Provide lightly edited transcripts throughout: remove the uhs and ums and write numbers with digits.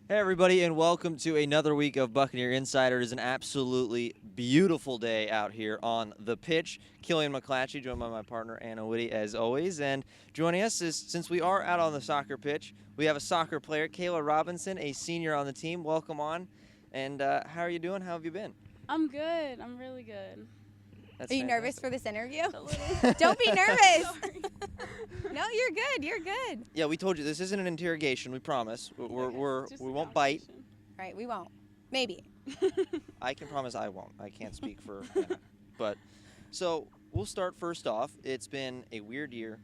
Hey, everybody, and welcome to another week of Buccaneer Insider. It is an absolutely beautiful day out here on the pitch. Killian McClatchy, joined by my partner, Anna Whitty, as always. And joining us is, since we are out on the soccer pitch, we have a soccer player, Kayla Robinson, a senior on the team. Welcome on. And how are you doing? How have you been? I'm good. I'm really good. That's Are you fantastic. nervous for this interview? A little. Don't be nervous. Sorry. No, you're good. You're good. Yeah, we told you this isn't an interrogation, we promise. We Just won't a bite. conversation. Right, we won't. Maybe. I can promise I won't. I can't speak for Anna. But so we'll start first off. It's been a weird year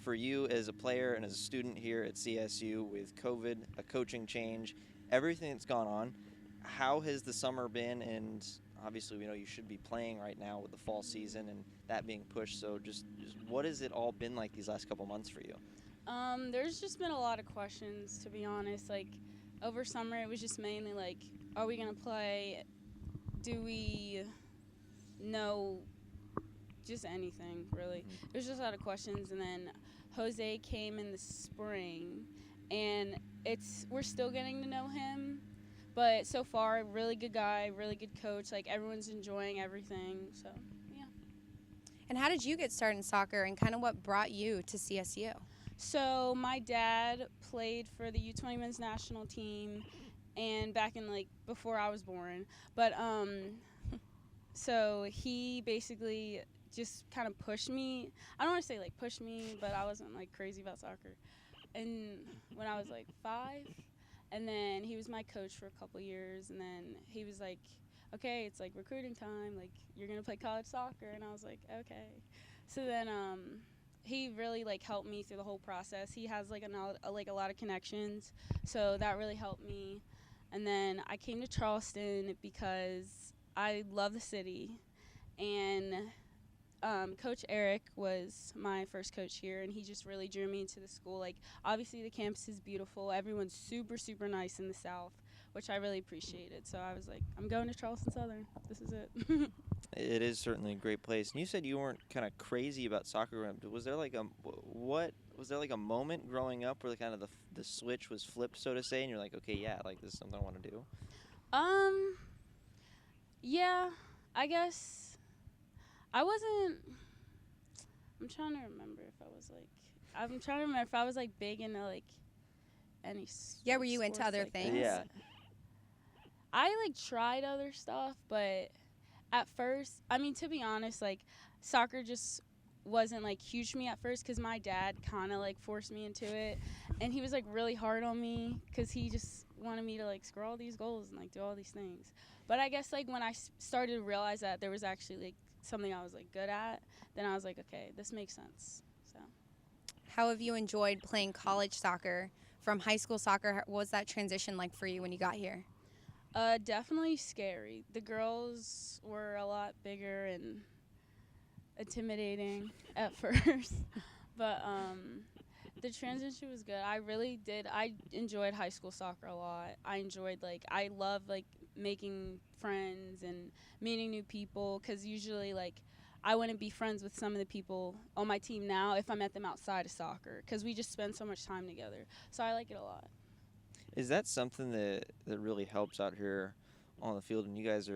for you as a player and as a student here at CSU with COVID, a coaching change, everything that's gone on. How has the summer been? And obviously we know you should be playing right now with the fall season and that being pushed. So just what has it all been like these last couple months for you? There's just been a lot of questions, to be honest. Like, over summer, it was just mainly like, are we going to play? Do we know just anything, really? There's just a lot of questions. And then Jose came in the spring, and we're still getting to know him. But so far, really good guy, really good coach. Like, everyone's enjoying everything. So, yeah. And how did you get started in soccer and kind of what brought you to CSU? So my dad played for the U20 men's national team, and back in before I was born. But so he basically just kind of pushed me. I don't want to say pushed me, but I wasn't crazy about soccer. And when I was 5, and then he was my coach for a couple years, and then he was like, "Okay, it's recruiting time. You're gonna play college soccer," and I was like, "Okay." So then he really helped me through the whole process. He has a lot of connections, so that really helped me. And then I came to Charleston because I love the city, and Coach Eric was my first coach here, and he just really drew me into the school. Obviously the campus is beautiful. Everyone's super, super nice in the South, which I really appreciated. So I was like, I'm going to Charleston Southern. This is it. It is certainly a great place. And you said you weren't kind of crazy about soccer. Was there a moment growing up where kind of the switch was flipped, so to say, and you're like, okay, yeah, this is something I want to do? Yeah, I guess I wasn't. I'm trying to remember if I was big into any. Yeah, were you into sports other like things? that. Yeah. I tried other stuff, but at first, to be honest, soccer just wasn't huge for me at first because my dad kind of forced me into it, and he was really hard on me because he just wanted me to score all these goals and do all these things. But I guess when I started to realize that there was actually something I was good at, then I was like, okay, this makes sense. So How have you enjoyed playing college soccer from high school soccer? What was that transition like for you when you got here? definitely scary. The girls were a lot bigger and intimidating at first, but the transition was good. I really did. I enjoyed high school soccer a lot. I enjoyed I love making friends and meeting new people, because usually I wouldn't be friends with some of the people on my team now if I met them outside of soccer, because we just spend so much time together. So I like it a lot. Is that something that really helps out here on the field? And you guys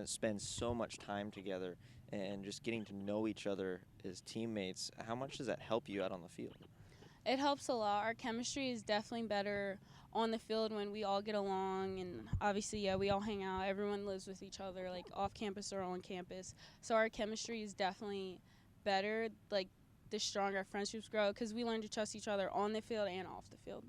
spend so much time together and just getting to know each other as teammates. How much does that help you out on the field? It helps a lot. Our chemistry is definitely better on the field when we all get along, and obviously, yeah, we all hang out. Everyone lives with each other, off campus or on campus. So our chemistry is definitely better, the stronger our friendships grow, because we learn to trust each other on the field and off the field.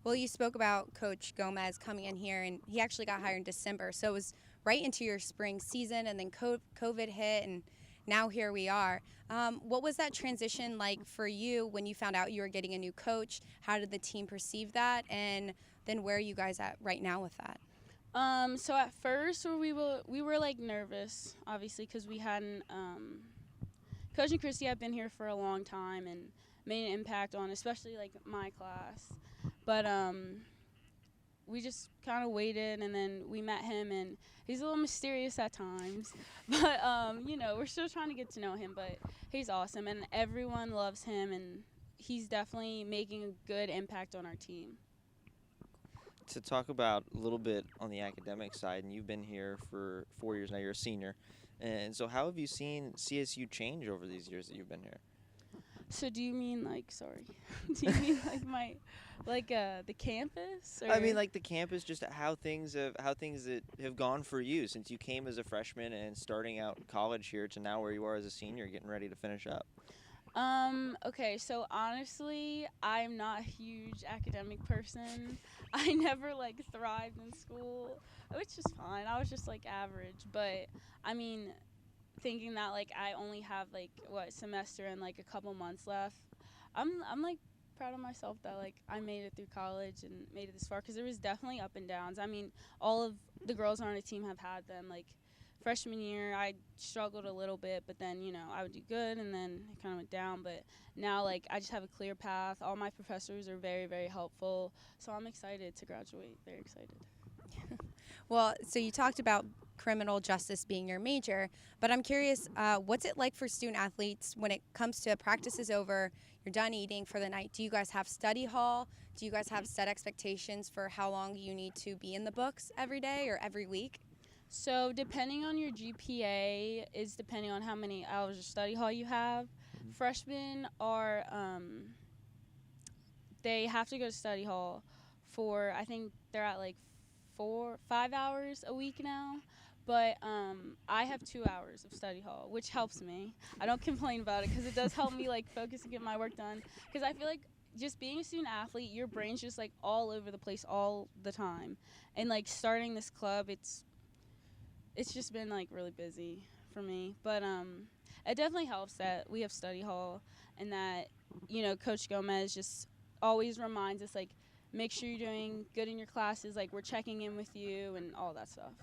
Well, you spoke about Coach Gomez coming in here, and he actually got hired in December. So it was right into your spring season, and then COVID hit, and now here we are. What was that transition like for you when you found out you were getting a new coach? How did the team perceive that? And then where are you guys at right now with that? So at first we were nervous, obviously, because we hadn't Coach and Christy have been here for a long time and made an impact on especially my class. But we just kind of waited, and then we met him, and he's a little mysterious at times. But, we're still trying to get to know him, but he's awesome, and everyone loves him, and he's definitely making a good impact on our team. to talk about a little bit on the academic side, and you've been here for 4 years now. You're a senior, and so how have you seen CSU change over these years that you've been here? So do you mean like sorry? Do you mean like the campus? Or? I mean, like the campus, just how things have gone for you since you came as a freshman and starting out college here to now where you are as a senior, getting ready to finish up. Okay, so honestly, I'm not a huge academic person. I never like thrived in school, which is fine. I was just like average, but I mean, thinking that like I only have like semester and like a couple months left, I'm like proud of myself that like I made it through college and made it this far, because there was definitely up and downs. I mean, all of the girls on our team have had them. Like freshman year, I struggled a little bit, but then I would do good, and then it kind of went down. But now like I just have a clear path. All my professors are very, very helpful, so I'm excited to graduate. Very excited. Well, so you talked about criminal justice being your major, but I'm curious, what's it like for student athletes when it comes to practice is over, you're done eating for the night? Do you guys have study hall? Do you guys have set expectations for how long you need to be in the books every day or every week? So depending on your GPA is depending on how many hours of study hall you have. Freshmen are, they have to go to study hall for, I think they're at like 5 hours a week now. But I have 2 hours of study hall, which helps me. I don't complain about it because it does help me like focus and get my work done. Because I feel like just being a student athlete, your brain's just like all over the place all the time. And like starting this club, it's just been like really busy for me. But it definitely helps that we have study hall and that Coach Gomez just always reminds us like make sure you're doing good in your classes. Like we're checking in with you and all that stuff.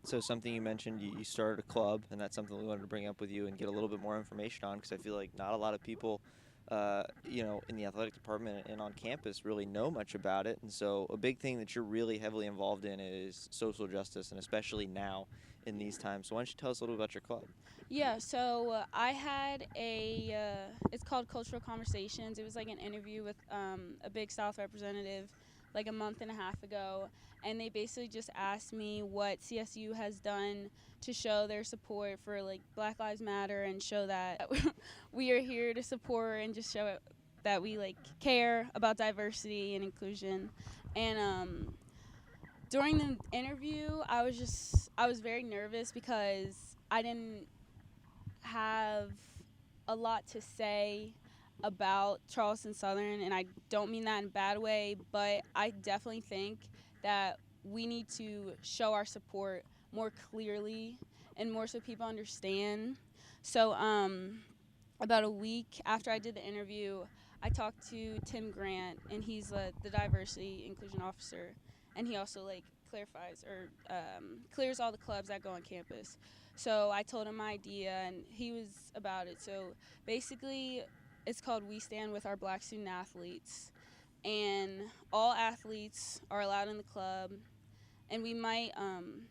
So something you mentioned, you started a club, and that's something we wanted to bring up with you and get a little bit more information on, because I feel like not a lot of people, in the athletic department and on campus really know much about it. And so a big thing that you're really heavily involved in is social justice, and especially now in these times. So why don't you tell us a little bit about your club? Yeah, so I had it's called Cultural Conversations. It was like an interview with a Big South representative like a month and a half ago, and they basically just asked me what CSU has done to show their support for like Black Lives Matter and show that we are here to support and just show that we like care about diversity and inclusion. And during the interview, I was very nervous because I didn't have a lot to say about Charleston Southern, and I don't mean that in a bad way, but I definitely think that we need to show our support more clearly and more so people understand. So about a week after I did the interview, I talked to Tim Grant, and he's the diversity inclusion officer, and he also like clarifies or clears all the clubs that go on campus. So I told him my idea, and he was about it. So basically, it's called We Stand With Our Black Student Athletes, and all athletes are allowed in the club, and we might,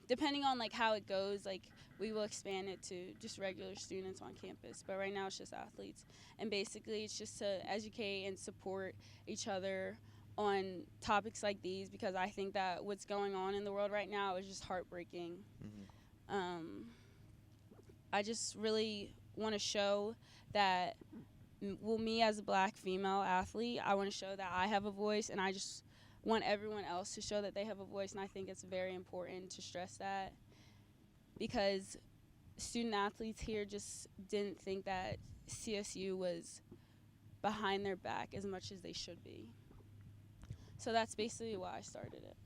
depending on like how it goes, like we will expand it to just regular students on campus, but right now it's just athletes. And basically it's just to educate and support each other on topics like these, because I think that what's going on in the world right now is just heartbreaking. I just really want to show that me as a black female athlete, I want to show that I have a voice, and I just want everyone else to show that they have a voice. And I think it's very important to stress that, because student athletes here just didn't think that CSU was behind their back as much as they should be. So that's basically why I started it.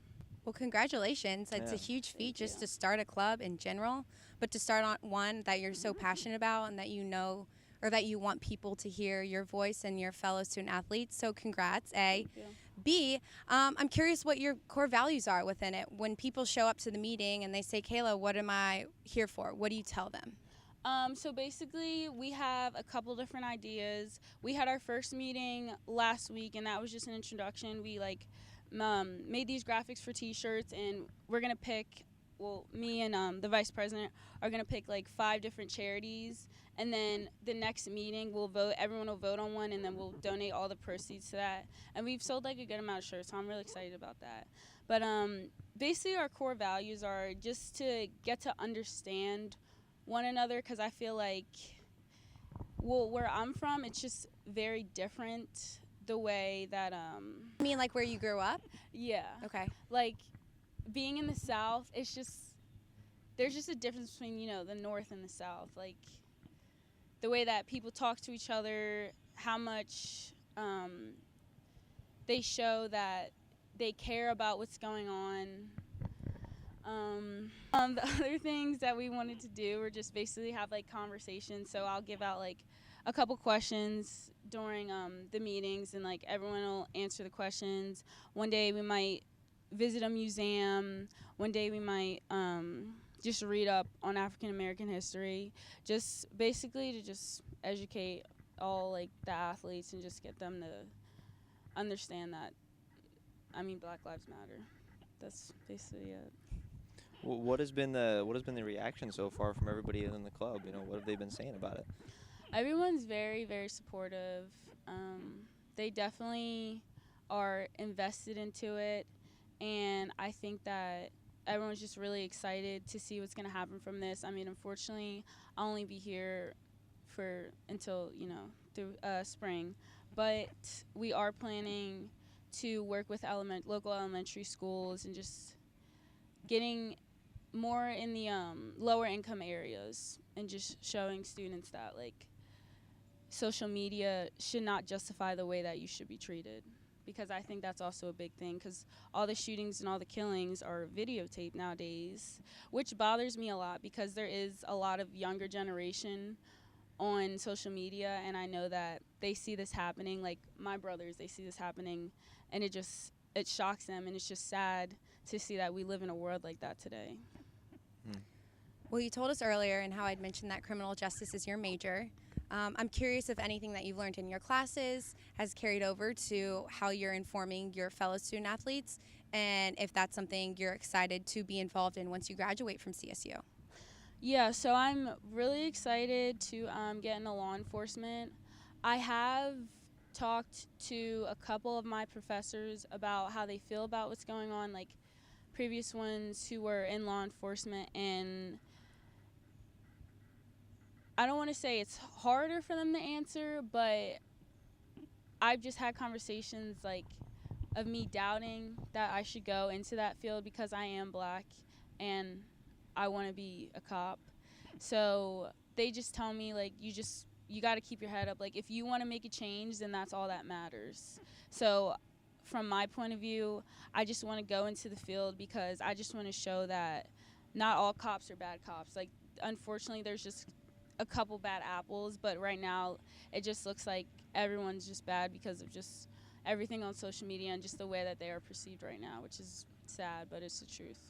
Well, congratulations. It's a huge feat just to start a club in general, but to start on one that you're so passionate about and that you know, or that you want people to hear your voice and your fellow student athletes. So congrats, A. Thank you. B, I'm curious what your core values are within it. When people show up to the meeting and they say, Kayla, what am I here for? What do you tell them? So basically, we have a couple different ideas. We had our first meeting last week, and that was just an introduction. We made these graphics for T-shirts, and we're gonna pick me and the vice president are going to pick like 5 different charities, and then the next meeting everyone will vote on one, and then we'll donate all the proceeds to that. And we've sold like a good amount of shirts, so I'm really excited about that. But basically our core values are just to get to understand one another, because I feel like, where I'm from, it's just very different the way that I mean, like where you grew up? yeah. Okay. Like, being in the South, it's just, there's just a difference between, the North and the South. Like, the way that people talk to each other, how much they show that they care about what's going on. The other things that we wanted to do were just basically have, like, conversations. So I'll give out, like, a couple questions during the meetings, and, like, everyone will answer the questions. One day we might visit a museum. One day we might just read up on African American history, just basically to just educate all, like, the athletes and just get them to understand that, Black Lives Matter. That's basically it. What has been the reaction so far from everybody in the club? What have they been saying about it? Everyone's very, very supportive. They definitely are invested into it, and I think that everyone's just really excited to see what's going to happen from this. Unfortunately, I'll only be here until through spring, but we are planning to work with local elementary schools and just getting more in the lower income areas, and just showing students that, like, social media should not justify the way that you should be treated, because I think that's also a big thing, because all the shootings and all the killings are videotaped nowadays, which bothers me a lot, because there is a lot of younger generation on social media, and I know that they see this happening. Like, my brothers, they see this happening, and it shocks them, and it's just sad to see that we live in a world like that today. Well, you told us earlier, and how I'd mentioned that criminal justice is your major. I'm curious if anything that you've learned in your classes has carried over to how you're informing your fellow student athletes, and if that's something you're excited to be involved in once you graduate from CSU. Yeah, so I'm really excited to get into law enforcement. I have talked to a couple of my professors about how they feel about what's going on, like previous ones who were in law enforcement, and I don't want to say it's harder for them to answer, but I've just had conversations, like, of me doubting that I should go into that field because I am Black and I want to be a cop. So they just tell me, like, you got to keep your head up. Like, if you want to make a change, then that's all that matters. So from my point of view, I just want to go into the field because I just want to show that not all cops are bad cops. Like, unfortunately, there's just a couple bad apples, but right now it just looks like everyone's just bad because of just everything on social media and just the way that they are perceived right now, which is sad, but it's the truth.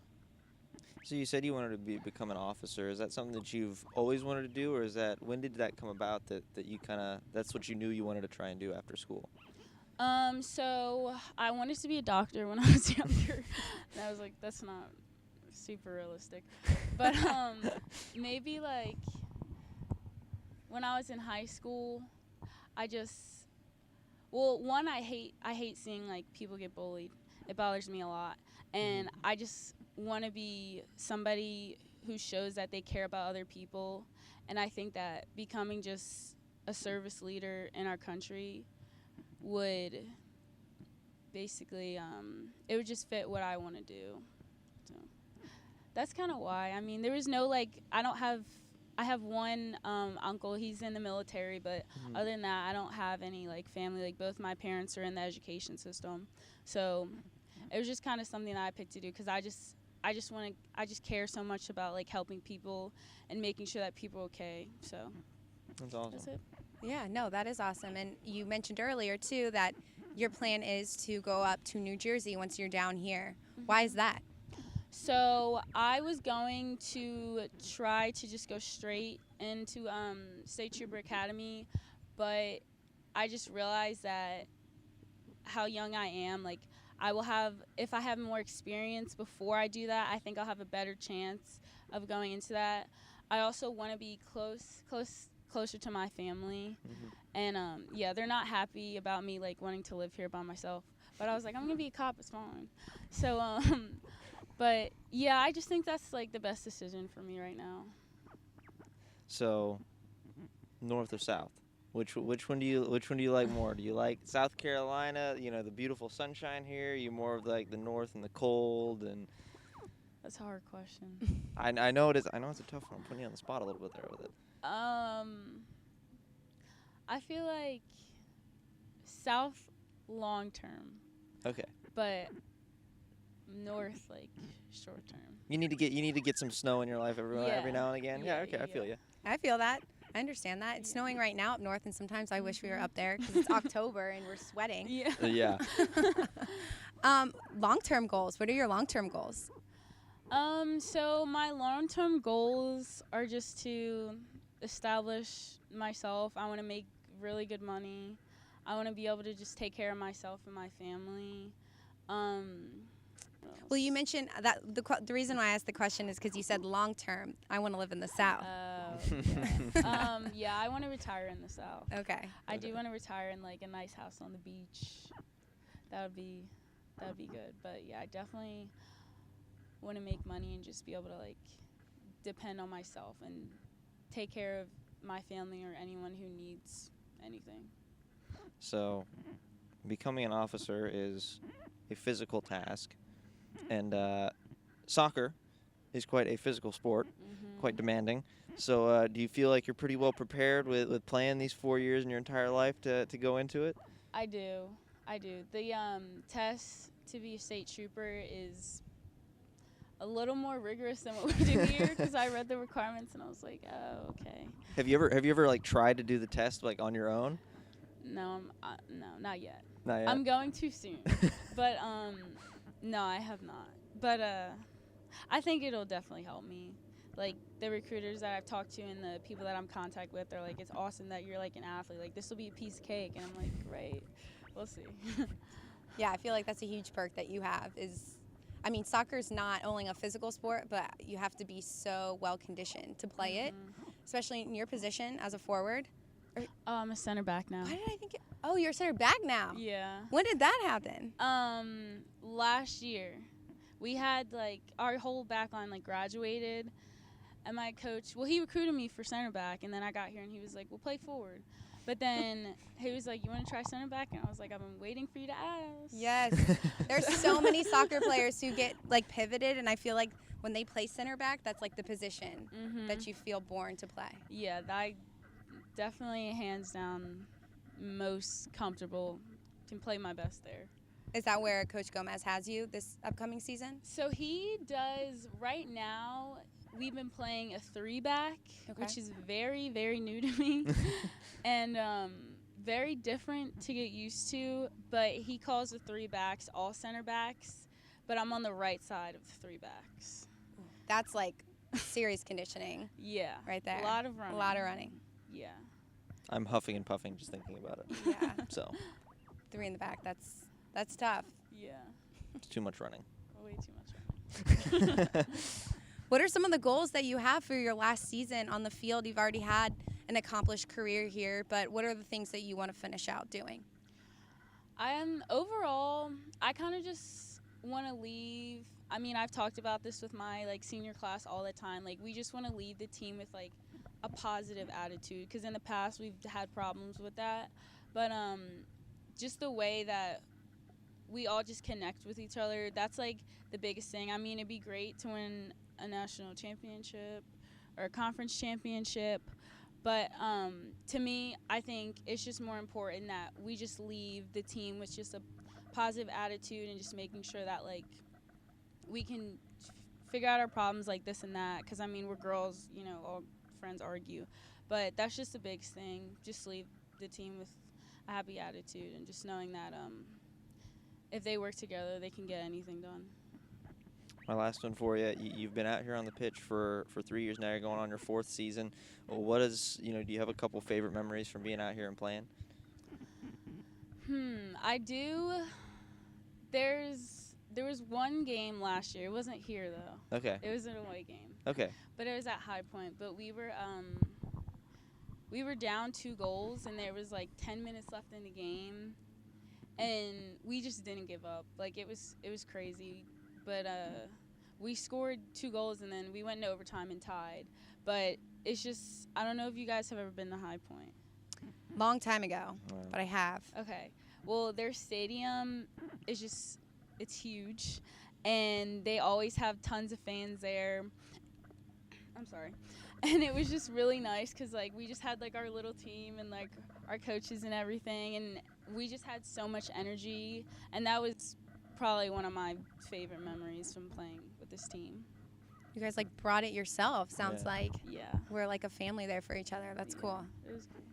So you said you wanted to become an officer. Is that something that you've always wanted to do, or when did that come about that you that's what you knew you wanted to try and do after school? So I wanted to be a doctor when I was younger. And I was like, that's not super realistic. But maybe, like, when I was in high school, I hate seeing, like, people get bullied. It bothers me a lot. And I just want to be somebody who shows that they care about other people. And I think that becoming just a service leader in our country would basically, it would just fit what I want to do. So that's kind of why. I mean, there was no, like, I have one uncle, he's in the military, but other than that, I don't have any, like, family. Like, both my parents are in the education system. So it was just kind of something that I picked to do because I just care so much about, like, helping people and making sure that people are okay. So that's awesome. That's it. Yeah, no, that is awesome. And you mentioned earlier, too, that your plan is to go up to New Jersey once you're down here. Why is that? So I was going to try to just go straight into State Trooper Academy, but I just realized that how young I am, like, if I have more experience before I do that, I think I'll have a better chance of going into that. I also want to be closer to my family. Mm-hmm. And they're not happy about me like wanting to live here by myself. But I was like, I'm gonna be a cop. It's fine. So but yeah, I just think that's like the best decision for me right now. So, north or south? Which one do you like more? Do you like South Carolina? You know, the beautiful sunshine here. Are you more of like the north and the cold and? That's a hard question. I know it is. I know it's a tough one. I'm putting you on the spot a little bit there with it. I feel like South long term. Okay. But North like short term. You need to get some snow in your life every now and again. Yeah. Okay. I feel you. I feel that. I understand that. It's snowing right now up north, and sometimes I wish we were up there because it's October and we're sweating. Yeah. Yeah. Long-term goals. What are your long-term goals? So my long-term goals are just to establish myself. I want to make really good money. I want to be able to just take care of myself and my family. Well, you mentioned that the reason why I asked the question is because you said long-term. I want to live in the South. Yeah, I want to retire in the South. Okay. I do want to retire in like a nice house on the beach. That would be good. But yeah, I definitely want to make money and just be able to like depend on myself and take care of my family or anyone who needs anything. So, becoming an officer is a physical task, and soccer is quite a physical sport, quite demanding. So, do you feel like you're pretty well prepared with playing these 4 years in your entire life to go into it? I do. The test to be a state trooper is a little more rigorous than what we do here because I read the requirements and I was like, oh, okay. Have you ever like tried to do the test like on your own? No, no, not yet. Not yet. I'm going too soon. But no, I have not. But I think it'll definitely help me. Like the recruiters that I've talked to and the people that I'm in contact with, they're like, it's awesome that you're like an athlete. Like this will be a piece of cake. And I'm like, right, we'll see. Yeah, I feel like that's a huge perk that you have is, I mean, soccer is not only a physical sport, but you have to be so well conditioned to play it, especially in your position as a forward. I'm a center back now. Why did I think oh, you're a center back now? Yeah. When did that happen? Last year. We had like our whole back line like graduated, and my coach, well, he recruited me for center back, and then I got here and he was like, we'll play forward. But then he was like, you want to try center back? And I was like, I've been waiting for you to ask. Yes. There's so many soccer players who get like pivoted, and I feel like when they play center back, that's like the position that you feel born to play. Yeah, I definitely hands down most comfortable, can play my best there. Is that where Coach Gomez has you this upcoming season? So he does right now. We've been playing a 3-back, which is very, very new to me and very different to get used to. But he calls the 3-backs all center backs, but I'm on the right side of the 3-backs. That's like serious conditioning. Yeah. Right there. A lot of running. A lot of running. Yeah. I'm huffing and puffing just thinking about it. Yeah. So. 3 in the back. That's tough. Yeah. It's too much running. Way too much running. What are some of the goals that you have for your last season on the field? You've already had an accomplished career here, but what are the things that you want to finish out doing? Overall, I kind of just want to leave. I mean, I've talked about this with my like senior class all the time. Like, we just want to leave the team with like a positive attitude because in the past we've had problems with that. But just the way that we all just connect with each other, that's like the biggest thing. I mean, it'd be great to win a national championship or a conference championship, but to me, I think it's just more important that we just leave the team with just a positive attitude and just making sure that like we can figure out our problems like this and that, because I mean, we're girls, you know, all friends argue, but that's just the biggest thing. Just leave the team with a happy attitude and just knowing that if they work together, they can get anything done. My last one for you. You've been out here on the pitch for 3 years now. You're going on your 4th season. What is, do you have a couple favorite memories from being out here and playing? I do. There was one game last year. It wasn't here though. Okay. It was an away game. Okay. But it was at High Point. But we were down 2 goals, and there was like 10 minutes left in the game, and we just didn't give up. Like it was crazy. But we scored 2 goals, and then we went into overtime and tied. But it's just, I don't know if you guys have ever been to High Point. Long time ago, but I have. Okay. Well, their stadium is just, it's huge, and they always have tons of fans there. I'm sorry. And it was just really nice because, like, we just had, like, our little team and, like, our coaches and everything, and we just had so much energy, and that was probably one of my favorite memories from playing with this team. You guys, like, brought it yourself, sounds like. Yeah. We're like a family there for each other. That's cool. It was great.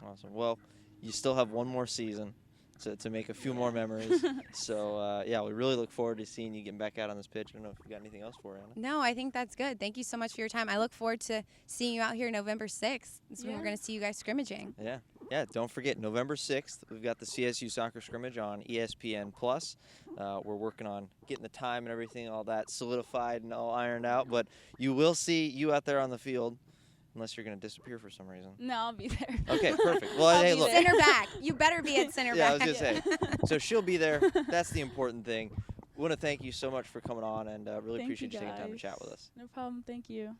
Awesome. Well, you still have one more season to make a few more memories. So, yeah, we really look forward to seeing you getting back out on this pitch. I don't know if you got anything else for Anna. No, I think that's good. Thank you so much for your time. I look forward to seeing you out here November 6th. That's when we're going to see you guys scrimmaging. Yeah. Yeah, don't forget, November 6th, we've got the CSU Soccer Scrimmage on ESPN+. We're working on getting the time and everything, all that solidified and all ironed out. But you will see you out there on the field. Unless you're going to disappear for some reason. No, I'll be there. Okay, perfect. Well, hey, look. Center back. You better be at center Yeah, I back. was going to say. So she'll be there. That's the important thing. We want to thank you so much for coming on, and really Thank appreciate you you taking time to guys. chat with us. No problem. Thank you.